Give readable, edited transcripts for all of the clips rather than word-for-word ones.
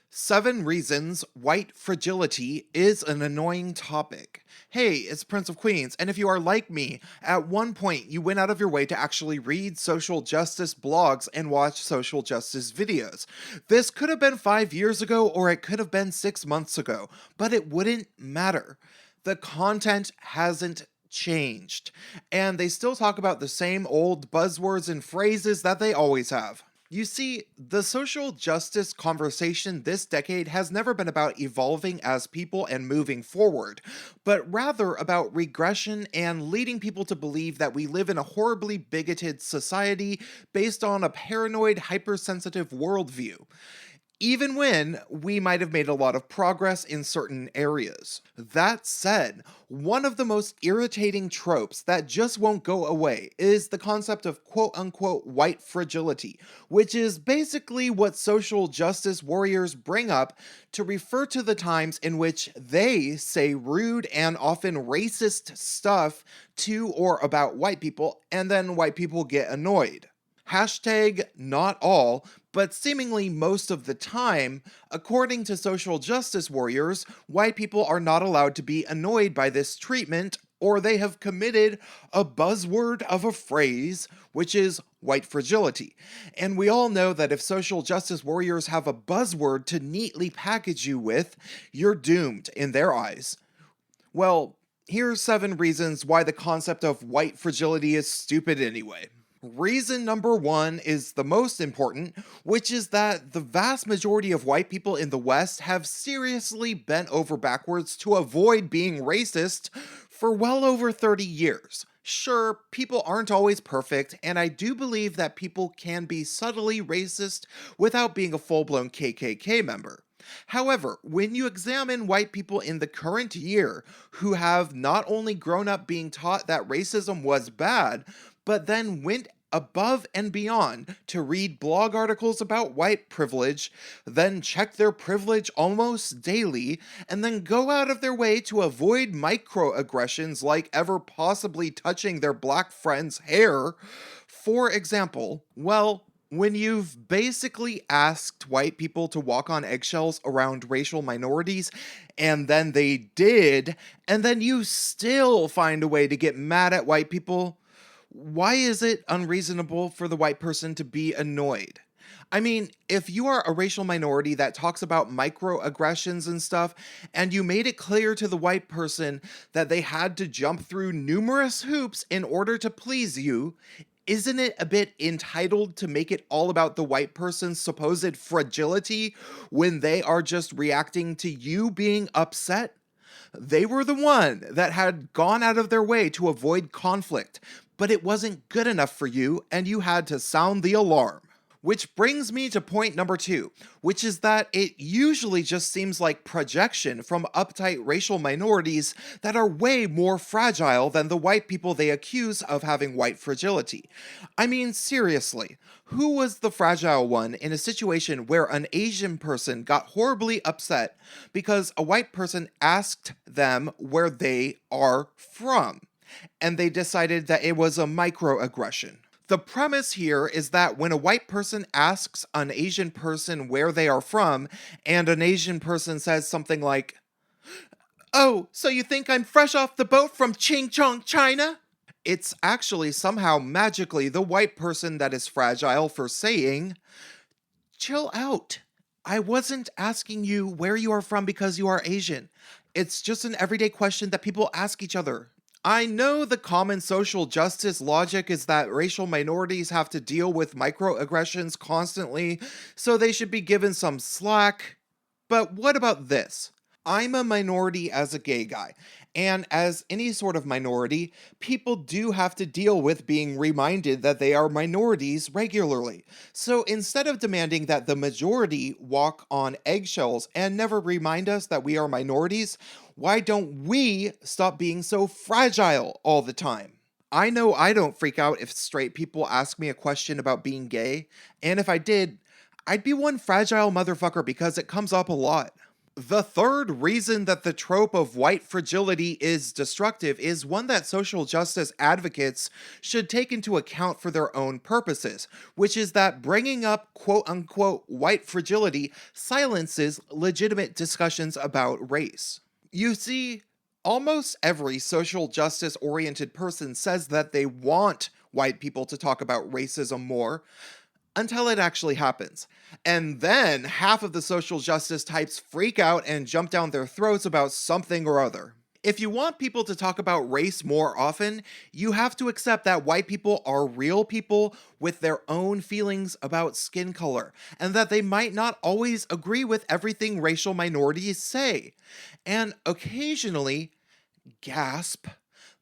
7 reasons white fragility is an annoying topic. Hey, it's Prince of Queens, and if you are like me, at one point you went out of your way to actually read social justice blogs and watch social justice videos. This could have been 5 years ago or it could have been 6 months ago, but it wouldn't matter. The content hasn't changed, and they still talk about the same old buzzwords and phrases that they always have. You see, the social justice conversation this decade has never been about evolving as people and moving forward, but rather about regression and leading people to believe that we live in a horribly bigoted society based on a paranoid, hypersensitive worldview, even when we might have made a lot of progress in certain areas. That said, one of the most irritating tropes that just won't go away is the concept of quote unquote white fragility, which is basically what social justice warriors bring up to refer to the times in which they say rude and often racist stuff to or about white people, and then white people get annoyed. Hashtag not all, but seemingly most of the time, according to social justice warriors, white people are not allowed to be annoyed by this treatment, or they have committed a buzzword of a phrase, which is white fragility. And we all know that if social justice warriors have a buzzword to neatly package you with, you're doomed in their eyes. Well, here's 7 reasons why the concept of white fragility is stupid anyway. Reason number 1 is the most important, which is that the vast majority of white people in the West have seriously bent over backwards to avoid being racist for well over 30 years. Sure, people aren't always perfect, and I do believe that people can be subtly racist without being a full-blown KKK member. However, when you examine white people in the current year who have not only grown up being taught that racism was bad, but then went above and beyond to read blog articles about white privilege, then check their privilege almost daily, and then go out of their way to avoid microaggressions like ever possibly touching their black friend's hair, for example, well, when you've basically asked white people to walk on eggshells around racial minorities, and then they did, and then you still find a way to get mad at white people, why is it unreasonable for the white person to be annoyed? I mean, if you are a racial minority that talks about microaggressions and stuff, and you made it clear to the white person that they had to jump through numerous hoops in order to please you, isn't it a bit entitled to make it all about the white person's supposed fragility when they are just reacting to you being upset? They were the one that had gone out of their way to avoid conflict, but it wasn't good enough for you and you had to sound the alarm. Which brings me to point number 2, which is that it usually just seems like projection from uptight racial minorities that are way more fragile than the white people they accuse of having white fragility. I mean, seriously, who was the fragile one in a situation where an Asian person got horribly upset because a white person asked them where they are from, and they decided that it was a microaggression? The premise here is that when a white person asks an Asian person where they are from, and an Asian person says something like, "Oh, so you think I'm fresh off the boat from Chingchong, China?" It's actually somehow magically the white person that is fragile for saying, "Chill out. I wasn't asking you where you are from because you are Asian. It's just an everyday question that people ask each other." I know the common social justice logic is that racial minorities have to deal with microaggressions constantly, so they should be given some slack. But what about this? I'm a minority as a gay guy, and as any sort of minority, people do have to deal with being reminded that they are minorities regularly. So instead of demanding that the majority walk on eggshells and never remind us that we are minorities, why don't we stop being so fragile all the time? I know I don't freak out if straight people ask me a question about being gay, and if I did, I'd be one fragile motherfucker because it comes up a lot. The third reason that the trope of white fragility is destructive is one that social justice advocates should take into account for their own purposes, which is that bringing up quote unquote white fragility silences legitimate discussions about race. You see, almost every social justice oriented person says that they want white people to talk about racism more, until it actually happens. And then half of the social justice types freak out and jump down their throats about something or other. If you want people to talk about race more often, you have to accept that white people are real people with their own feelings about skin color, and that they might not always agree with everything racial minorities say. And occasionally, gasp,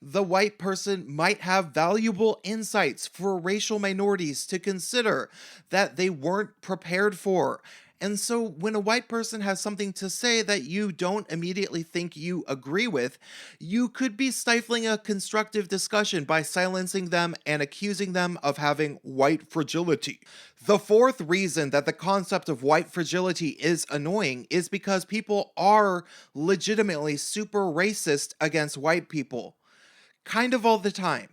the white person might have valuable insights for racial minorities to consider that they weren't prepared for. And so, when a white person has something to say that you don't immediately think you agree with, you could be stifling a constructive discussion by silencing them and accusing them of having white fragility. The fourth reason that the concept of white fragility is annoying is because people are legitimately super racist against white people kind of all the time.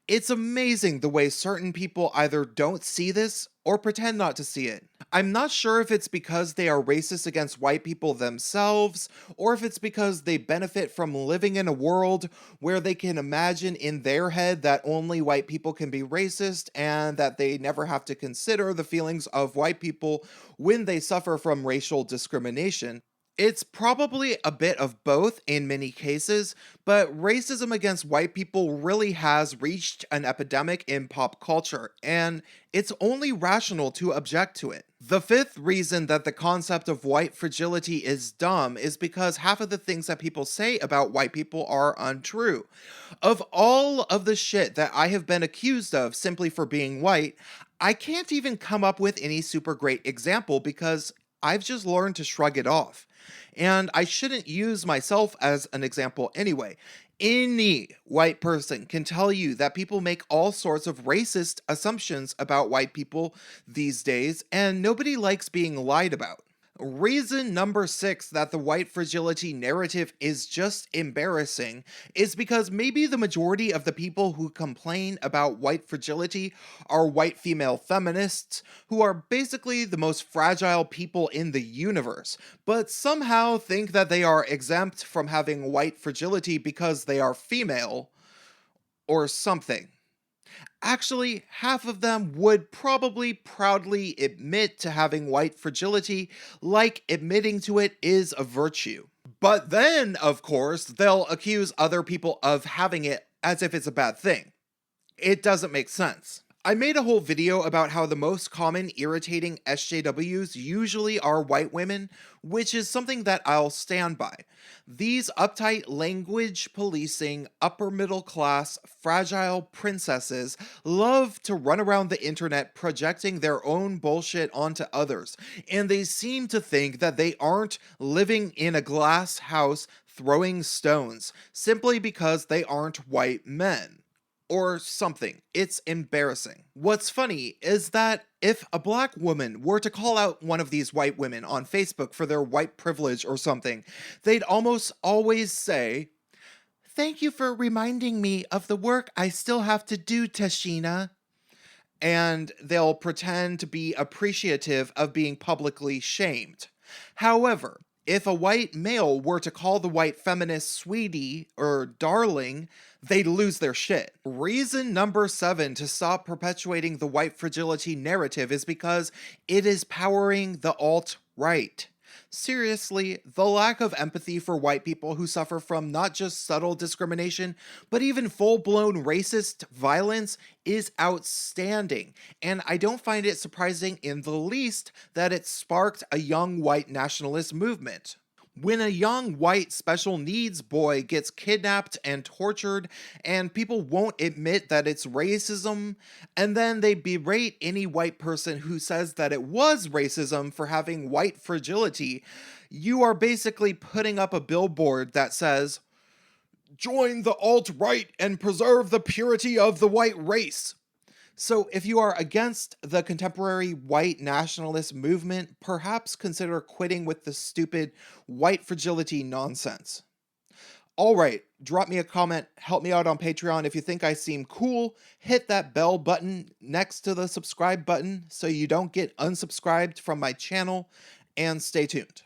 It's amazing the way certain people either don't see this or pretend not to see it. I'm not sure if it's because they are racist against white people themselves, or if it's because they benefit from living in a world where they can imagine in their head that only white people can be racist and that they never have to consider the feelings of white people when they suffer from racial discrimination. It's probably a bit of both in many cases, but racism against white people really has reached an epidemic in pop culture, and it's only rational to object to it. The fifth reason that the concept of white fragility is dumb is because half of the things that people say about white people are untrue. Of all of the shit that I have been accused of simply for being white, I can't even come up with any super great example because I've just learned to shrug it off. And I shouldn't use myself as an example anyway. Any white person can tell you that people make all sorts of racist assumptions about white people these days, and nobody likes being lied about. Reason number 6 that the white fragility narrative is just embarrassing is because maybe the majority of the people who complain about white fragility are white female feminists, who are basically the most fragile people in the universe, but somehow think that they are exempt from having white fragility because they are female, or something. Actually, half of them would probably proudly admit to having white fragility, like admitting to it is a virtue. But then, of course, they'll accuse other people of having it as if it's a bad thing. It doesn't make sense. I made a whole video about how the most common irritating SJWs usually are white women, which is something that I'll stand by. These uptight language policing, upper middle class, fragile princesses love to run around the internet projecting their own bullshit onto others, and they seem to think that they aren't living in a glass house throwing stones simply because they aren't white men. Or something. It's embarrassing. What's funny is that if a black woman were to call out one of these white women on Facebook for their white privilege or something, they'd almost always say, "Thank you for reminding me of the work I still have to do, Tashina." And they'll pretend to be appreciative of being publicly shamed. However, if a white male were to call the white feminist sweetie or darling, they'd lose their shit. Reason number 7 to stop perpetuating the white fragility narrative is because it is powering the alt-right. Seriously, the lack of empathy for white people who suffer from not just subtle discrimination, but even full-blown racist violence is outstanding, and I don't find it surprising in the least that it sparked a young white nationalist movement. When a young white special needs boy gets kidnapped and tortured, and people won't admit that it's racism, and then they berate any white person who says that it was racism for having white fragility, you are basically putting up a billboard that says, "Join the alt-right and preserve the purity of the white race." So, if you are against the contemporary white nationalist movement, perhaps consider quitting with the stupid white fragility nonsense. All right, drop me a comment, help me out on Patreon. If you think I seem cool, hit that bell button next to the subscribe button so you don't get unsubscribed from my channel, and stay tuned.